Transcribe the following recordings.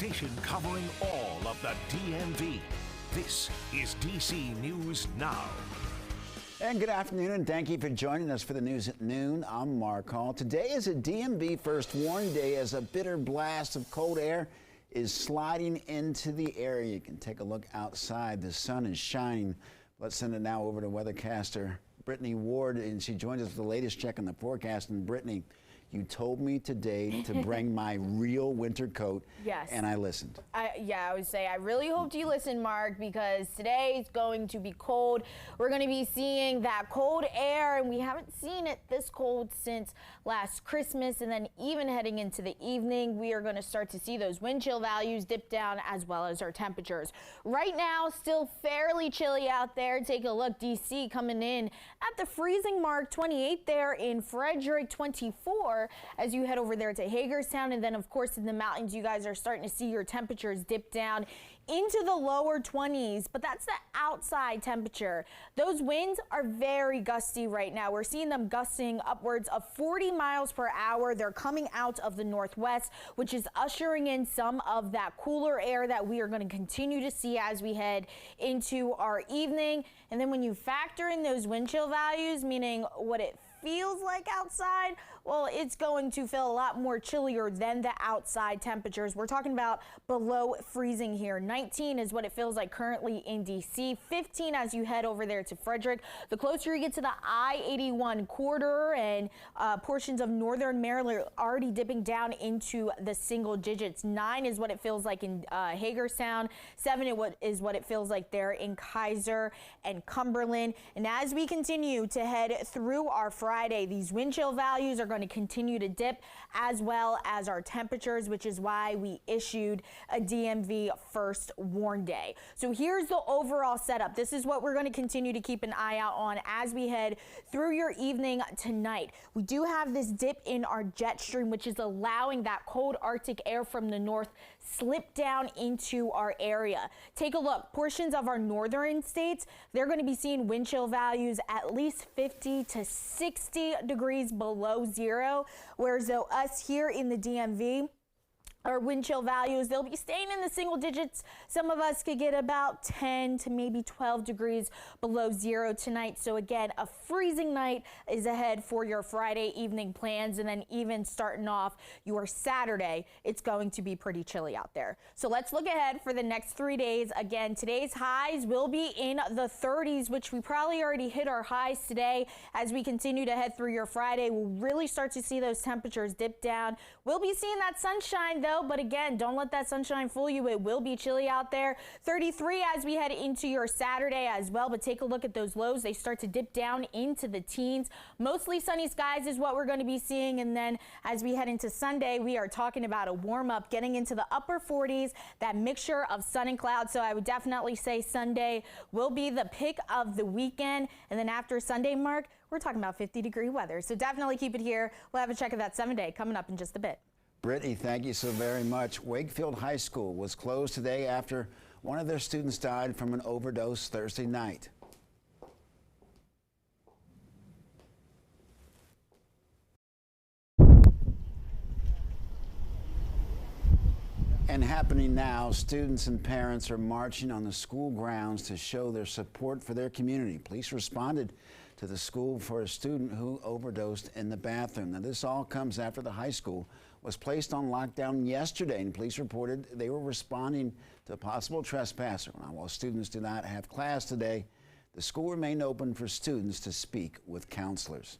station covering all of the DMV. This is DC News Now. And good afternoon, and thank you for joining us for the news at noon. I'm Mark Hall. Today is a DMV First Warn Day as a bitter blast of cold air is sliding into the area. You can take a look outside. The sun is shining. Let's send it now over to weathercaster Brittany Ward, and she joins us with the latest check on the forecast. And Brittany, you told me today to bring my real winter coat. Yes. And I listened. I would say I really hoped you listened, Mark, because today is going to be cold. We're going to be seeing that cold air, and we haven't seen it this cold since last Christmas. And then even heading into the evening, we are going to start to see those wind chill values dip down, as well as our temperatures. Right now, still fairly chilly out there. Take a look, DC coming in at the freezing mark, 28 there in Frederick, 24 as you head over there to Hagerstown. And then, of course, in the mountains, you guys are starting to see your temperatures dip down into the lower 20s, but that's the outside temperature. Those winds are very gusty right now. We're seeing them gusting upwards of 40 miles per hour. They're coming out of the northwest, which is ushering in some of that cooler air that we are going to continue to see as we head into our evening. And then when you factor in those wind chill values, meaning what it feels like outside, well, it's going to feel a lot more chillier than the outside temperatures. We're talking about below freezing here. 19 is what it feels like currently in DC. 15 as you head over there to Frederick. The closer you get to the I-81 corridor and portions of northern Maryland are already dipping down into the single digits. 9 is what it feels like in Hagerstown. 7 is what it feels like there in Kaiser and Cumberland. And as we continue to head through our Friday, these wind chill values are going to continue to dip, as well as our temperatures, which is why we issued a DMV First Warn Day. So here's the overall setup. This is what we're going to continue to keep an eye out on as we head through your evening tonight. We do have this dip in our jet stream, which is allowing that cold Arctic air from the north slip down into our area. Take a look. Portions of our northern states, they're going to be seeing wind chill values at least 50 to 60 degrees below zero, whereas though us here in the DMV, our wind chill values, they'll be staying in the single digits. Some of us could get about 10 to maybe 12 degrees below zero tonight. So again, a freezing night is ahead for your Friday evening plans. And then even starting off your Saturday, it's going to be pretty chilly out there. So let's look ahead for the next 3 days. Again, today's highs will be in the 30s, which we probably already hit our highs today. As we continue to head through your Friday, we'll really start to see those temperatures dip down. We'll be seeing that sunshine though. But again, don't let that sunshine fool you. It will be chilly out there. 33 as we head into your Saturday as well. But take a look at those lows. They start to dip down into the teens. Mostly sunny skies is what we're going to be seeing. And then as we head into Sunday, we are talking about a warm up getting into the upper 40s, that mixture of sun and clouds. So I would definitely say Sunday will be the pick of the weekend. And then after Sunday, Mark, we're talking about 50-degree weather. So definitely keep it here. We'll have a check of that 7-day coming up in just a bit. Brittany, thank you so very much. Wakefield High School was closed today after one of their students died from an overdose Thursday night. And happening now, students and parents are marching on the school grounds to show their support for their community. Police responded to the school for a student who overdosed in the bathroom. Now, this all comes after the high school was placed on lockdown yesterday, and police reported they were responding to a possible trespasser. Now, while students do not have class today, the school remained open for students to speak with counselors.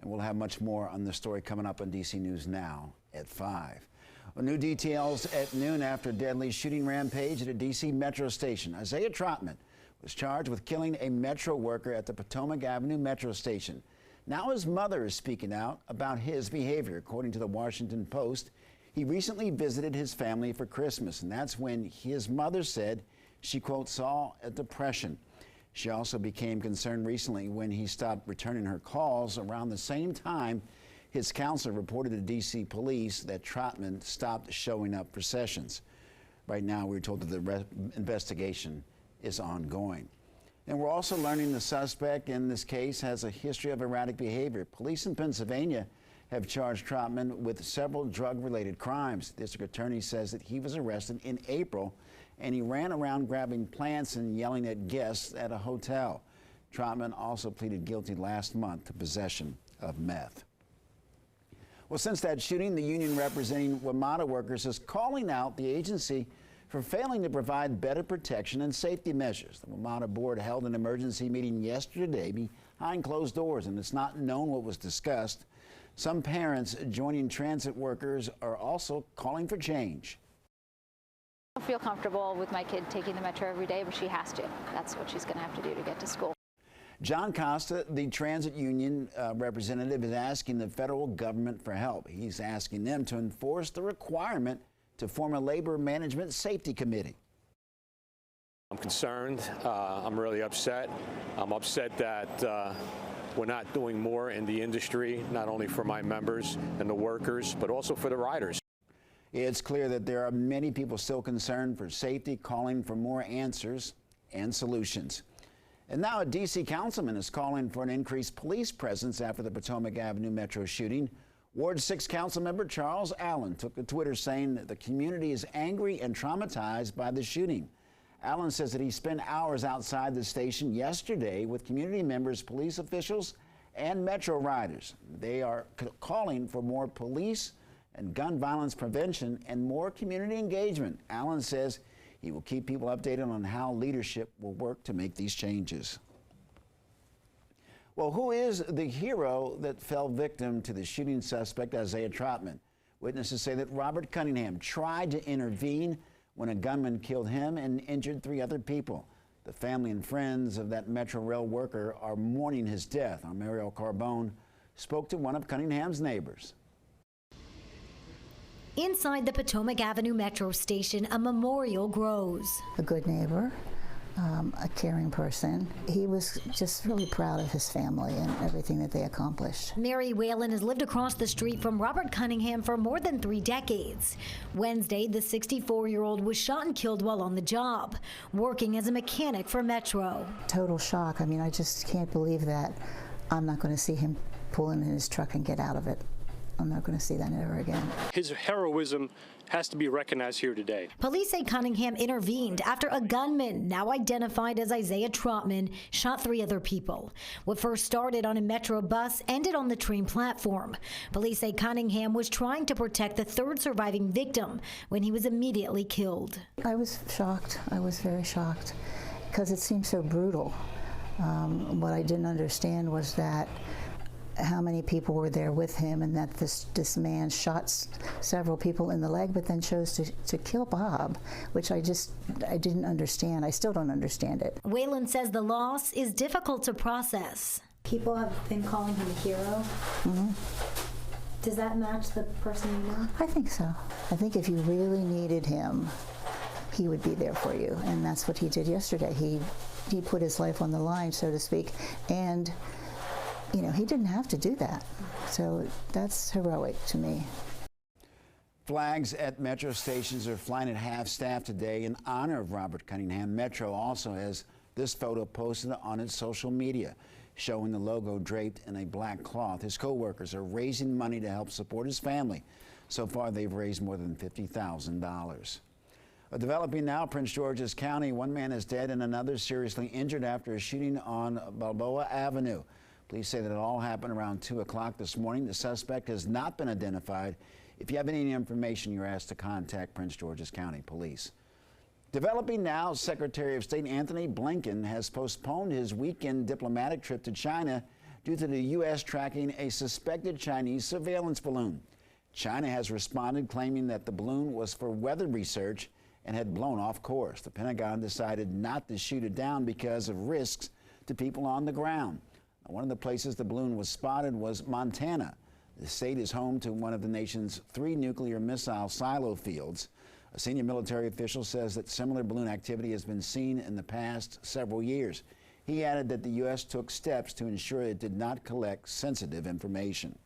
And we'll have much more on the story coming up on DC News Now at 5. Well, new details at noon after a deadly shooting rampage at a DC Metro station. Isaiah Trotman was charged with killing a Metro worker at the Potomac Avenue Metro station. Now his mother is speaking out about his behavior. According to the Washington Post, he recently visited his family for Christmas, and that's when his mother said she, quote, saw a depression. She also became concerned recently when he stopped returning her calls. Around the same time, his counselor reported to DC police that Trotman stopped showing up for sessions. Right now, we're told that the investigation is ongoing. And we're also learning the suspect in this case has a history of erratic behavior. Police in Pennsylvania have charged Trotman with several drug-related crimes. The district attorney says that he was arrested in April and he ran around grabbing plants and yelling at guests at a hotel. Trotman also pleaded guilty last month to possession of meth. Well, since that shooting, the union representing WMATA workers is calling out the agency for failing to provide better protection and safety measures. The WMATA board held an emergency meeting yesterday behind closed doors, and it's not known what was discussed. Some parents joining transit workers are also calling for change. I don't feel comfortable with my kid taking the metro every day, but she has to. That's what she's going to have to do to get to school. John Costa, the transit union representative, is asking the federal government for help. He's asking them to enforce the requirement to form a labor management safety committee. I'm concerned. I'm really upset. I'm upset that we're not doing more in the industry, not only for my members and the workers, but also for the riders. It's clear that there are many people still concerned for safety, calling for more answers and solutions. And now a D.C. councilman is calling for an increased police presence after the Potomac Avenue Metro shooting. Ward 6 council member Charles Allen took to Twitter saying that the community is angry and traumatized by the shooting. Allen says that he spent hours outside the station yesterday with community members, police officials, and Metro riders. They are calling for more police and gun violence prevention and more community engagement. Allen says he will keep people updated on how leadership will work to make these changes. Well, who is the hero that fell victim to the shooting suspect, Isaiah Trotman? Witnesses say that Robert Cunningham tried to intervene when a gunman killed him and injured 3 other people. The family and friends of that Metro Rail worker are mourning his death. Our Mariel Carbone spoke to one of Cunningham's neighbors. Inside the Potomac Avenue Metro station, a memorial grows. A good neighbor, a caring person. He was just really proud of his family and everything that they accomplished. Mary Whalen has lived across the street from Robert Cunningham for more than 3 decades. Wednesday, the 64-year-old was shot and killed while on the job, working as a mechanic for Metro. Total shock. I mean, I just can't believe that I'm not going to see him pull in his truck and get out of it. I'm not going to see that ever again. His heroism has to be recognized here today. Police say Cunningham intervened after a gunman, now identified as Isaiah Trotman, shot 3 other people. What first started on a Metro bus ended on the train platform. Police say Cunningham was trying to protect the 3rd surviving victim when he was immediately killed. I was shocked. I was very shocked because it seemed so brutal. What I didn't understand was that how many people were there with him, and that this man shot several people in the leg but then chose to kill Bob, which I didn't understand. I still don't understand it. Whalen says the loss is difficult to process. People have been calling him a hero. Mm-hmm. Does that match the person you know? I think so. I think if you really needed him, he would be there for you, and that's what he did yesterday. He put his life on the line, so to speak, and you know, he didn't have to do that. So that's heroic to me. Flags at Metro stations are flying at half-staff today in honor of Robert Cunningham. Metro also has this photo posted on its social media, showing the logo draped in a black cloth. His co-workers are raising money to help support his family. So far, they've raised more than $50,000. Developing now, Prince George's County, 1 man is dead and another seriously injured after a shooting on Balboa Avenue. Police say that it all happened around 2 o'clock this morning. The suspect has not been identified. If you have any information, you're asked to contact Prince George's County Police. Developing now, Secretary of State Anthony Blinken has postponed his weekend diplomatic trip to China due to the U.S. tracking a suspected Chinese surveillance balloon. China has responded, claiming that the balloon was for weather research and had blown off course. The Pentagon decided not to shoot it down because of risks to people on the ground. One of the places the balloon was spotted was Montana. The state is home to one of the nation's 3 nuclear missile silo fields. A senior military official says that similar balloon activity has been seen in the past several years. He added that the U.S. took steps to ensure it did not collect sensitive information.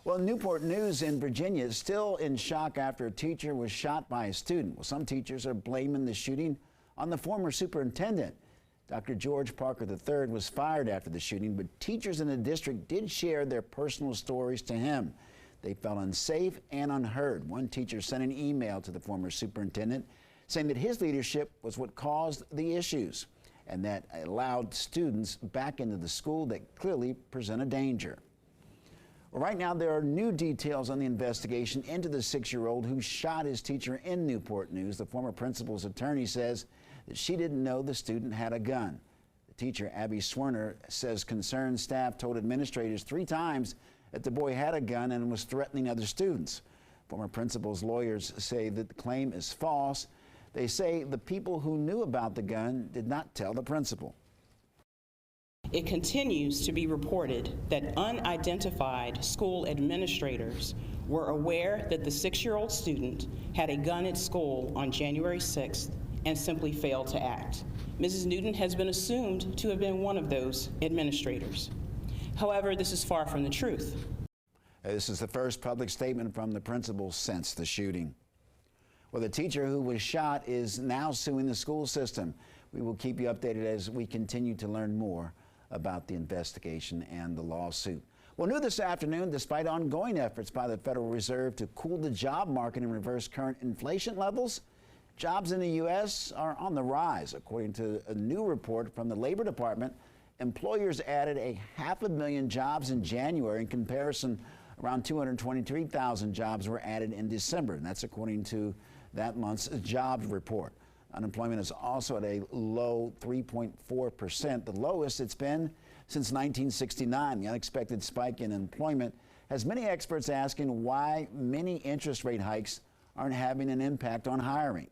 Well, Newport News in Virginia is still in shock after a teacher was shot by a student. Well, some teachers are blaming the shooting on the former superintendent. Dr. George Parker III was fired after the shooting, but teachers in the district did share their personal stories to him. They felt unsafe and unheard. One teacher sent an email to the former superintendent saying that his leadership was what caused the issues and that allowed students back into the school that clearly present a danger. Well, right now, there are new details on the investigation into the 6-year-old who shot his teacher in Newport News. The former principal's attorney says that she didn't know the student had a gun. The teacher, Abby Swerner, says concerned staff told administrators 3 times that the boy had a gun and was threatening other students. Former principal's lawyers say that the claim is false. They say the people who knew about the gun did not tell the principal. It continues to be reported that unidentified school administrators were aware that the 6-year-old student had a gun at school on January 6th and simply failed to act. Mrs. Newton has been assumed to have been one of those administrators. However, this is far from the truth. This is the first public statement from the principal since the shooting. Well, the teacher who was shot is now suing the school system. We will keep you updated as we continue to learn more about the investigation and the lawsuit. Well, new this afternoon, despite ongoing efforts by the Federal Reserve to cool the job market and reverse current inflation levels, jobs in the U.S. are on the rise. According to a new report from the Labor Department, employers added 500,000 jobs in January. In comparison, around 223,000 jobs were added in December, and that's according to that month's jobs report. Unemployment is also at a low 3.4%, the lowest it's been since 1969. The unexpected spike in employment has many experts asking why many interest rate hikes aren't having an impact on hiring.